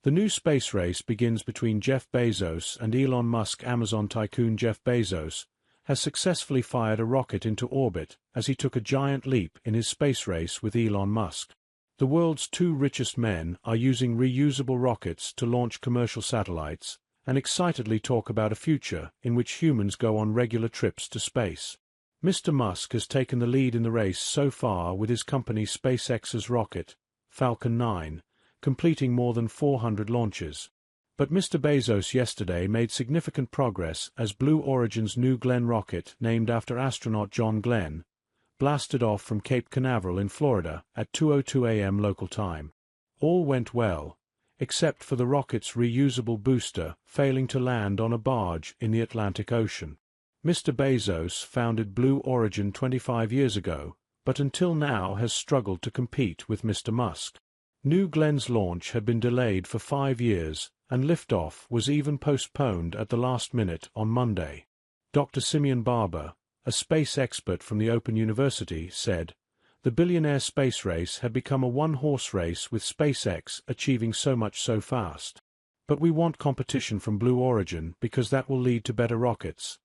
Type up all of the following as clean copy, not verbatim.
The new space race begins between Jeff Bezos and Elon Musk. Amazon tycoon Jeff Bezos has successfully fired a rocket into orbit as he took a giant leap in his space race with Elon Musk. The world's two richest men are using reusable rockets to launch commercial satellites and excitedly talk about a future in which humans go on regular trips to space. Mr. Musk has taken the lead in the race so far with his company SpaceX's rocket, Falcon 9, completing more than 400 launches. But Mr. Bezos yesterday made significant progress as Blue Origin's New Glenn rocket, named after astronaut John Glenn, blasted off from Cape Canaveral in Florida at 2:02 a.m. local time. All went well, except for the rocket's reusable booster failing to land on a barge in the Atlantic Ocean. Mr. Bezos founded Blue Origin 25 years ago, but until now has struggled to compete with Mr. Musk. New Glenn's launch had been delayed for 5 years, and liftoff was even postponed at the last minute on Monday. Dr. Simeon Barber, a space expert from the Open University, said, "The billionaire space race had become a one-horse race with SpaceX achieving so much so fast. But we want competition from Blue Origin because that will lead to better rockets."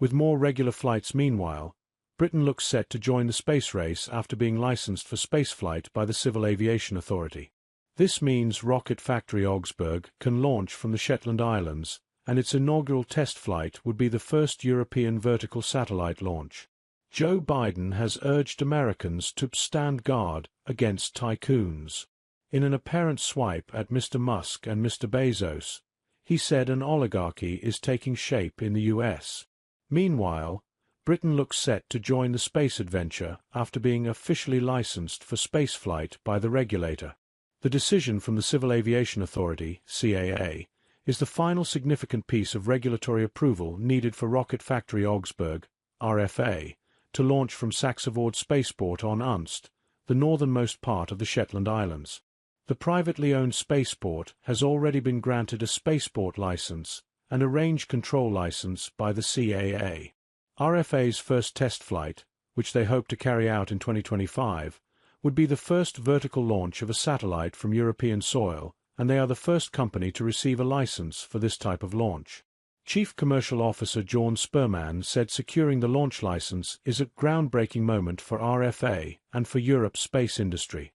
With more regular flights meanwhile, Britain looks set to join the space race after being licensed for spaceflight by the Civil Aviation Authority. This means Rocket Factory Augsburg can launch from the Shetland Islands, and its inaugural test flight would be the first European vertical satellite launch. Joe Biden has urged Americans to stand guard against tycoons. In an apparent swipe at Mr. Musk and Mr. Bezos, he said an oligarchy is taking shape in the U.S. Meanwhile, Britain looks set to join the space adventure after being officially licensed for spaceflight by the regulator. The decision from the Civil Aviation Authority, CAA, is the final significant piece of regulatory approval needed for Rocket Factory Augsburg, RFA, to launch from Saxavord Spaceport on Unst, the northernmost part of the Shetland Islands. The privately owned spaceport has already been granted a spaceport license and a range control license by the CAA. RFA's first test flight, which they hope to carry out in 2025, would be the first vertical launch of a satellite from European soil, and they are the first company to receive a license for this type of launch. Chief Commercial Officer Jorn Sperman said securing the launch license is a groundbreaking moment for RFA and for Europe's space industry.